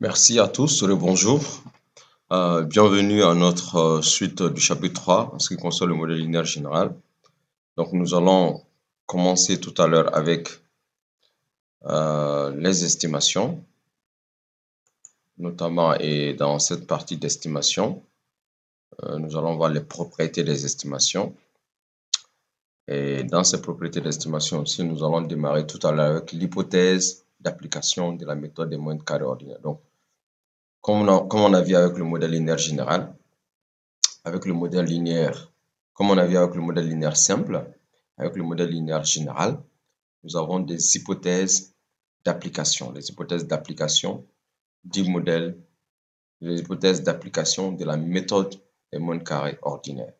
Merci à tous, bonjour. Bienvenue à notre suite du chapitre 3 en ce qui concerne le modèle linéaire général. Donc, nous allons commencer tout à l'heure avec les estimations, notamment et dans cette partie d'estimation, nous allons voir les propriétés des estimations. Et dans ces propriétés d'estimation aussi, nous allons démarrer tout à l'heure avec l'hypothèse d'application de la méthode des moyennes carrées ordinaires. Donc, comme on a vu avec le modèle linéaire général, avec le modèle linéaire, comme on a vu avec le modèle linéaire simple, avec le modèle linéaire général, nous avons des hypothèses d'application. Les hypothèses d'application du modèle, les hypothèses d'application de la méthode des moyennes carrées ordinaires.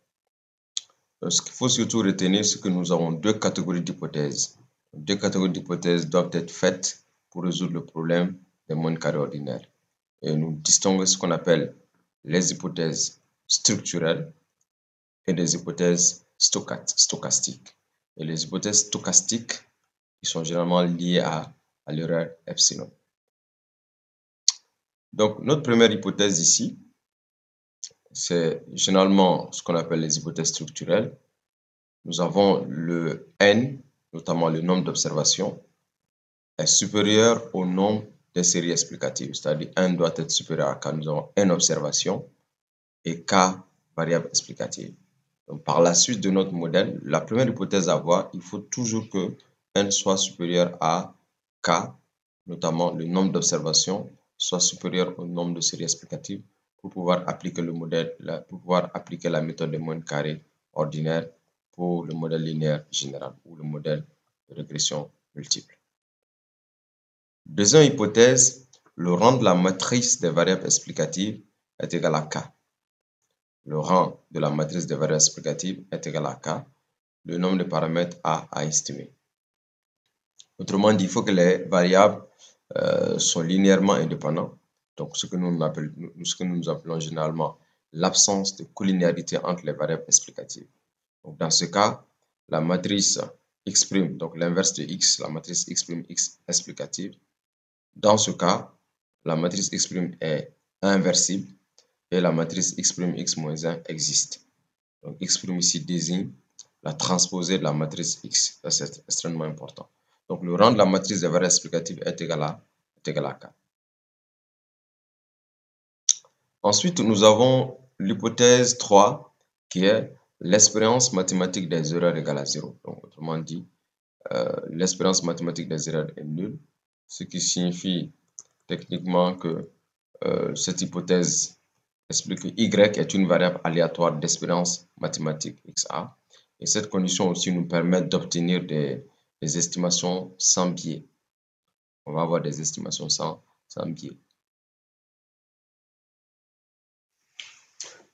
Ce qu'il faut surtout retenir, c'est que nous avons deux catégories d'hypothèses. Deux catégories d'hypothèses doivent être faites pour résoudre le problème des moyennes carrées ordinaires. Et nous distinguons ce qu'on appelle les hypothèses structurelles et des hypothèses stochastiques. Et les hypothèses stochastiques, ils sont généralement liées à l'erreur epsilon. Donc, notre première hypothèse ici, c'est généralement ce qu'on appelle les hypothèses structurelles. Nous avons le n, notamment le nombre d'observations, est supérieur au nombre des séries explicatives. C'est-à-dire n doit être supérieur à k. Nous avons n observations et k variables explicatives. Donc, par la suite de notre modèle, la première hypothèse à avoir, il faut toujours que n soit supérieur à k, notamment le nombre d'observations, soit supérieur au nombre de séries explicatives pour pouvoir appliquer le modèle, pour pouvoir appliquer la méthode des moyennes carrées ordinaires pour le modèle linéaire général ou le modèle de régression multiple. Deuxième hypothèse, le rang de la matrice des variables explicatives est égal à k. Le rang de la matrice des variables explicatives est égal à k, le nombre de paramètres à estimer. Autrement dit, il faut que les variables soient linéairement indépendantes. Donc, ce que nous appelons généralement l'absence de collinéarité entre les variables explicatives. Donc, dans ce cas, la matrice x', donc l'inverse de x, la matrice x', x explicative. Dans ce cas, la matrice x' est inversible et la matrice x', x-1 existe. Donc, x' ici désigne la transposée de la matrice x. Ça, c'est extrêmement important. Donc, le rang de la matrice des variables explicatives est égal à k. Ensuite, nous avons l'hypothèse 3 qui est l'expérience mathématique des erreurs égale à 0. Donc, autrement dit, l'expérience mathématique des erreurs est nulle, ce qui signifie techniquement que cette hypothèse explique que y est une variable aléatoire d'expérience mathématique xa. Et cette condition aussi nous permet d'obtenir des estimations sans biais. On va avoir des estimations sans biais.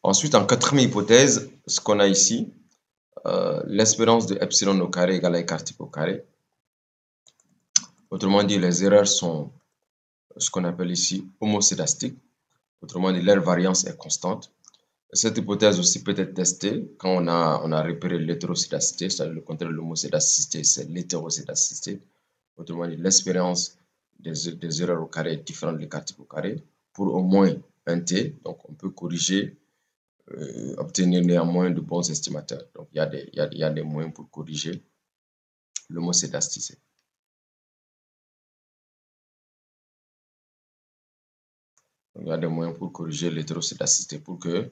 Ensuite, en quatrième hypothèse, ce qu'on a ici, l'espérance de epsilon au carré égale à écart type au carré. Autrement dit, les erreurs sont ce qu'on appelle ici homocédastiques. Autrement dit, leur variance est constante. Cette hypothèse aussi peut être testée quand on a repéré l'hétérocédacité, c'est-à-dire le contraire de l'homocédacité, c'est l'hétérocédacité. Autrement dit, l'expérience des erreurs au carré est différente de l'écart type au carré pour au moins un t. Donc, on peut corriger, obtenir néanmoins de bons estimateurs. Donc, il y a des moyens pour corriger l'homocédacité. Il y a des moyens pour corriger l'hétérocédacité pour que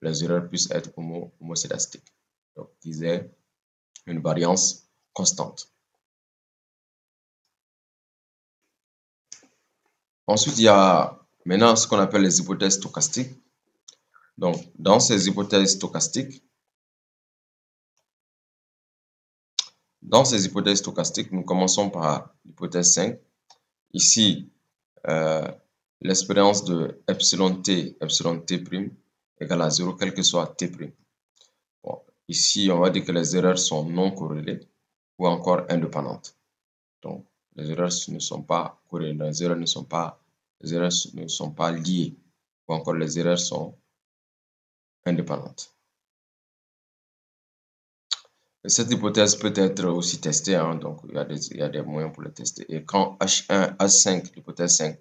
les erreurs puissent être homocédastiques. Donc, qu'ils aient une variance constante. Ensuite, il y a maintenant ce qu'on appelle les hypothèses stochastiques. Donc, dans ces hypothèses stochastiques, nous commençons par l'hypothèse 5. Ici, l'expérience de epsilon t' égale à 0, quel que soit t'. Bon, ici, on va dire que les erreurs sont non corrélées ou encore indépendantes. Donc, les erreurs ne sont pas corrélées, les erreurs ne sont pas liées, ou encore les erreurs sont indépendantes. Et cette hypothèse peut être aussi testée, hein, donc il y a des moyens pour le tester. Et quand H1, H5, l'hypothèse 5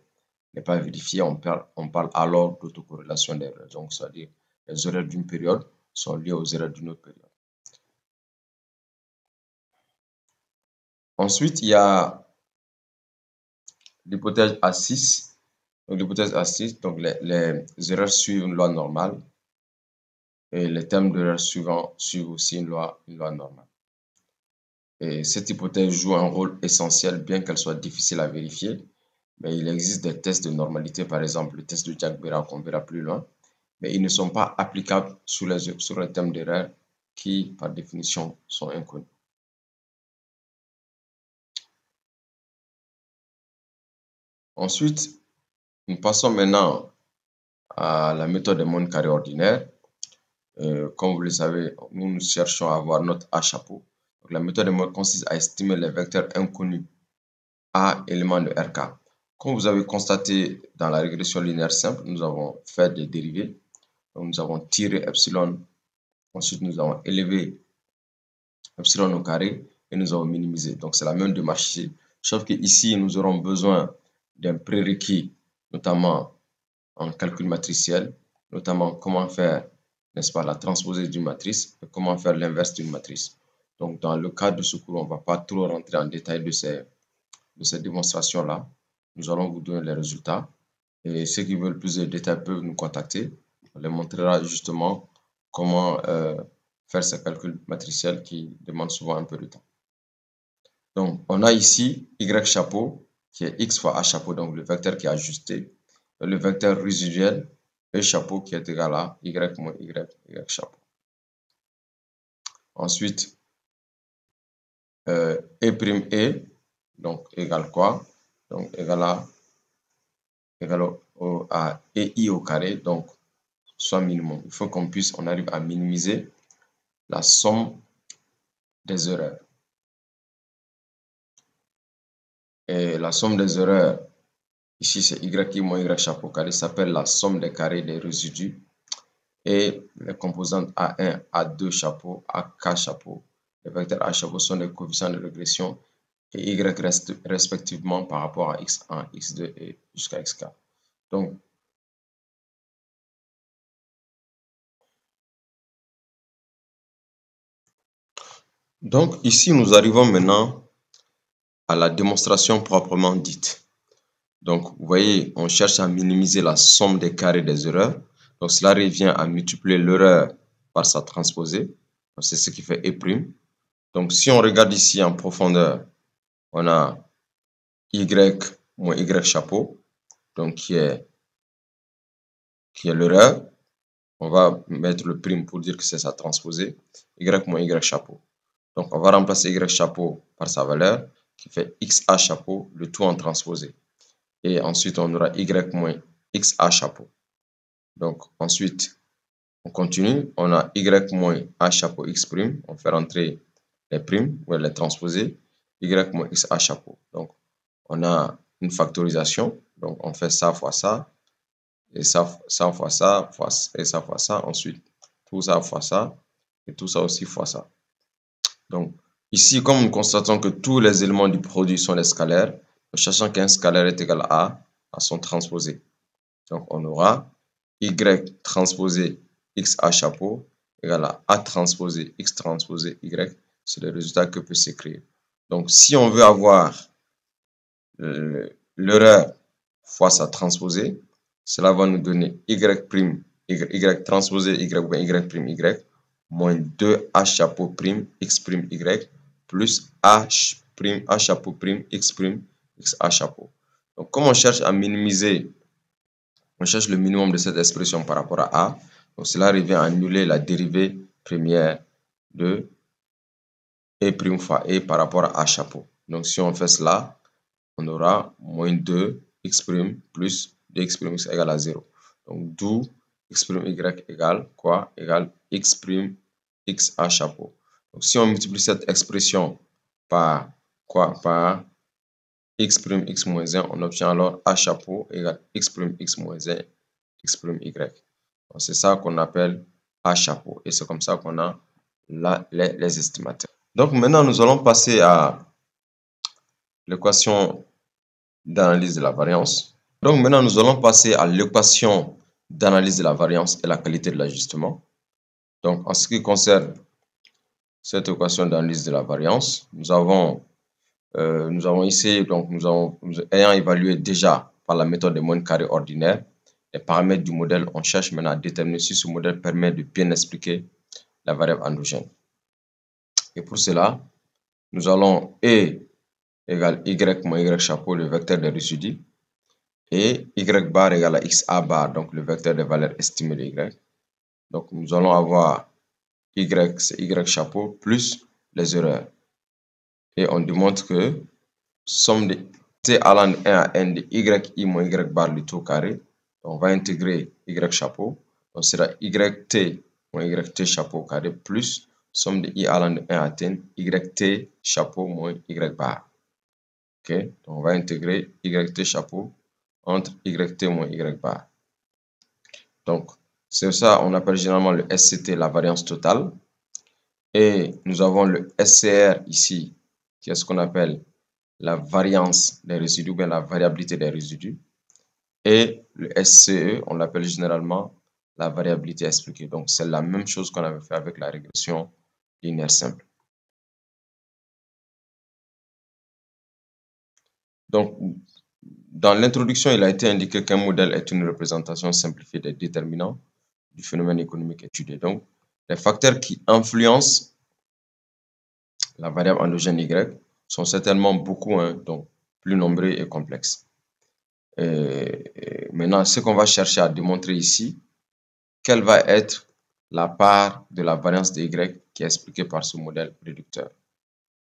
n'est pas vérifié, on parle alors d'autocorrélation d'erreurs. Donc, c'est-à-dire les erreurs d'une période sont liées aux erreurs d'une autre période. Ensuite, il y a l'hypothèse A6. Donc, l'hypothèse A6, donc les erreurs suivent une loi normale et les termes d'erreur suivants suivent aussi une loi normale. Et cette hypothèse joue un rôle essentiel, bien qu'elle soit difficile à vérifier. Mais il existe des tests de normalité, par exemple le test de Jack-Berra qu'on verra plus loin, mais ils ne sont pas applicables sur les termes d'erreur qui, par définition, sont inconnus. Ensuite, nous passons maintenant à la méthode des mondes carrés ordinaires. Comme vous le savez, nous cherchons à avoir notre A chapeau. Donc, la méthode des mondes consiste à estimer les vecteurs inconnus A éléments de RK. Comme vous avez constaté dans la régression linéaire simple, nous avons fait des dérivés. Donc, nous avons tiré epsilon, ensuite nous avons élevé epsilon au carré et nous avons minimisé. Donc, c'est la même démarche ici. Sauf qu'ici, nous aurons besoin d'un prérequis, notamment en calcul matriciel, notamment comment faire, n'est-ce pas, la transposée d'une matrice et comment faire l'inverse d'une matrice. Donc, dans le cadre de ce cours, on ne va pas trop rentrer en détail de ces démonstrations-là. Nous allons vous donner les résultats. Et ceux qui veulent plus de détails peuvent nous contacter. On les montrera justement comment faire ces calculs matriciels qui demandent souvent un peu de temps. Donc, on a ici Y chapeau qui est X fois A chapeau, donc le vecteur qui est ajusté. Et le vecteur résiduel E chapeau qui est égal à Y moins Y chapeau. Ensuite, E', donc égale quoi? Donc égale à EI au carré, donc soit minimum. Il faut on arrive à minimiser la somme des erreurs. Et la somme des erreurs, ici c'est Y moins Y chapeau carré, s'appelle la somme des carrés des résidus. Et les composantes A1, A2 chapeau, AK chapeau, les vecteurs A chapeau sont les coefficients de régression et Y reste respectivement par rapport à X1, X2 et jusqu'à Xk. Donc ici, nous arrivons maintenant à la démonstration proprement dite. Donc, vous voyez, on cherche à minimiser la somme des carrés des erreurs. Donc, cela revient à multiplier l'erreur par sa transposée. C'est ce qui fait E'. Donc, si on regarde ici en profondeur, on a Y moins Y chapeau, donc qui est l'erreur. On va mettre le prime pour dire que c'est sa transposée. Y moins Y chapeau. Donc, on va remplacer Y chapeau par sa valeur qui fait XA chapeau, le tout en transposé. Et ensuite, on aura Y moins XA chapeau. Donc, ensuite, on continue. On a Y moins A chapeau X prime. On fait rentrer les primes, ou les transposer. Y moins XA chapeau. Donc, on a une factorisation. Donc, on fait ça fois ça. Et ça fois ça, et ça fois ça. Ensuite, tout ça fois ça. Et tout ça aussi fois ça. Donc, ici, comme nous constatons que tous les éléments du produit sont des scalaires, nous cherchons qu'un scalaire est égal à son transposé. Donc, on aura Y transposé XA chapeau égale à A transposé X transposé Y. C'est le résultat que peut s'écrire. Donc, si on veut avoir l'erreur fois sa transposée, cela va nous donner Y transposé Y moins 2A chapeau prime X prime Y plus A chapeau prime X A chapeau. Donc, comme on cherche à minimiser, on cherche le minimum de cette expression par rapport à A. Donc, cela revient à annuler la dérivée première de E' fois E par rapport à A chapeau. Donc, si on fait cela, on aura moins 2x' plus 2x' égale à 0. Donc, d'où x' y égale quoi? Égale x' x A chapeau. Donc, si on multiplie cette expression par quoi? Par x' x moins 1, on obtient alors A chapeau égale x' x moins 1, x' y. C'est ça qu'on appelle A chapeau. Et c'est comme ça qu'on a les estimateurs. Donc, maintenant, nous allons passer à l'équation d'analyse de la variance. Donc maintenant, nous allons passer à l'équation d'analyse de la variance et la qualité de l'ajustement. Donc en ce qui concerne cette équation d'analyse de la variance, nous avons ici, donc ayant évalué déjà par la méthode des moyennes carrées ordinaires les paramètres du modèle, on cherche maintenant à déterminer si ce modèle permet de bien expliquer la variable endogène. Et pour cela, nous allons E égale Y moins Y chapeau, le vecteur des résidus, et Y bar égale à XA bar, donc le vecteur des valeurs estimées de Y. Donc nous allons avoir Y, c'est Y chapeau, plus les erreurs. Et on démontre que somme de t allant de 1 à n de yi moins y bar le tout au carré. On va intégrer y chapeau. Donc sera yt moins yt chapeau au carré plus somme de i allant de 1 à n yt chapeau moins y bar. Ok, donc on va intégrer yt chapeau entre yt moins y bar. Donc c'est ça, on appelle généralement le SCT la variance totale. Et nous avons le SCR ici, qui est ce qu'on appelle la variance des résidus, ou bien la variabilité des résidus. Et le SCE, on l'appelle généralement la variabilité expliquée. Donc, c'est la même chose qu'on avait fait avec la régression linéaire simple. Donc, dans l'introduction, il a été indiqué qu'un modèle est une représentation simplifiée des déterminants du phénomène économique étudié. Donc, les facteurs qui influencent la variable endogène Y sont certainement beaucoup, donc plus nombreux et complexes. Et maintenant, ce qu'on va chercher à démontrer ici, quelle va être la part de la variance de Y qui est expliquée par ce modèle réducteur.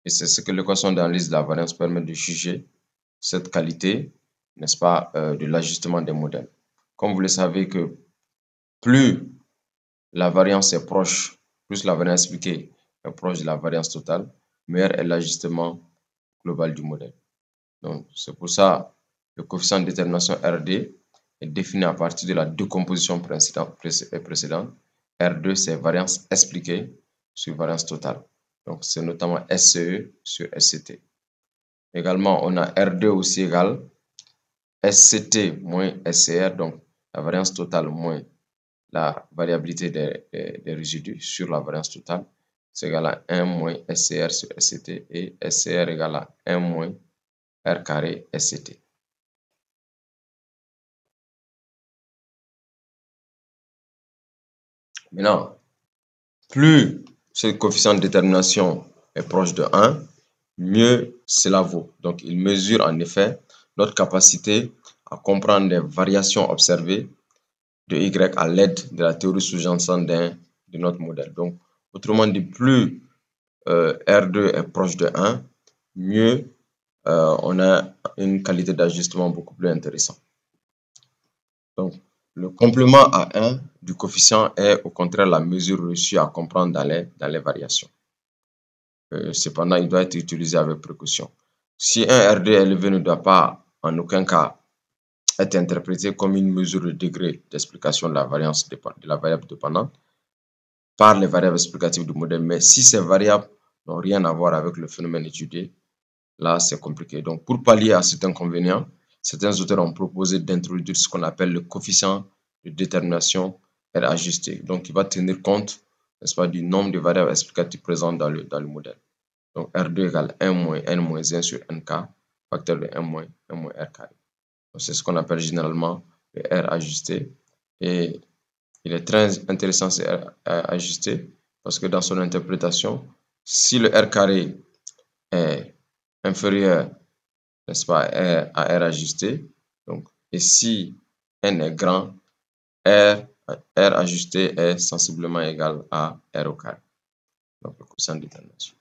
Et c'est ce que l'équation d'analyse de la variance permet de juger cette qualité, n'est-ce pas, de l'ajustement des modèles. Comme vous le savez que plus la variance est proche, plus la variance expliquée est proche de la variance totale, meilleur est l'ajustement global du modèle. Donc, c'est pour ça que le coefficient de détermination RD est défini à partir de la décomposition précédente. R2, c'est variance expliquée sur variance totale. Donc, c'est notamment SCE sur SCT. Également, on a R2 aussi égal SCT moins SCR, donc la variance totale moins la variabilité des résidus sur la variance totale. C'est égal à 1 moins SCR sur SCT et SCR égal à 1 moins R carré SCT. Maintenant, plus ce coefficient de détermination est proche de 1, mieux cela vaut. Donc, il mesure en effet notre capacité à comprendre les variations observées de Y à l'aide de la théorie sous-jacente de notre modèle. Donc, autrement dit, plus R2 est proche de 1, mieux on a une qualité d'ajustement beaucoup plus intéressante. Donc, le complément à 1 du coefficient est au contraire la mesure reçue à comprendre dans les variations. Cependant, il doit être utilisé avec précaution. Si un R2 élevé ne doit pas en aucun cas être interprété comme une mesure de degré d'explication de la variance de la variable dépendante par les variables explicatives du modèle, mais si ces variables n'ont rien à voir avec le phénomène étudié, là c'est compliqué. Donc pour pallier à cet inconvénient, certains auteurs ont proposé d'introduire ce qu'on appelle le coefficient de détermination R ajusté. Donc il va tenir compte, n'est-ce pas, du nombre de variables explicatives présentes dans le modèle. Donc R2 égale 1 moins N moins 1 sur NK, facteur de 1 moins R carré. C'est ce qu'on appelle généralement le R ajusté. Et il est très intéressant ce R ajusté parce que dans son interprétation, si le R carré est inférieur, n'est-ce pas, à R ajusté, donc, et si N est grand, R ajusté est sensiblement égal à R au carré. Donc, le coefficient de détermination.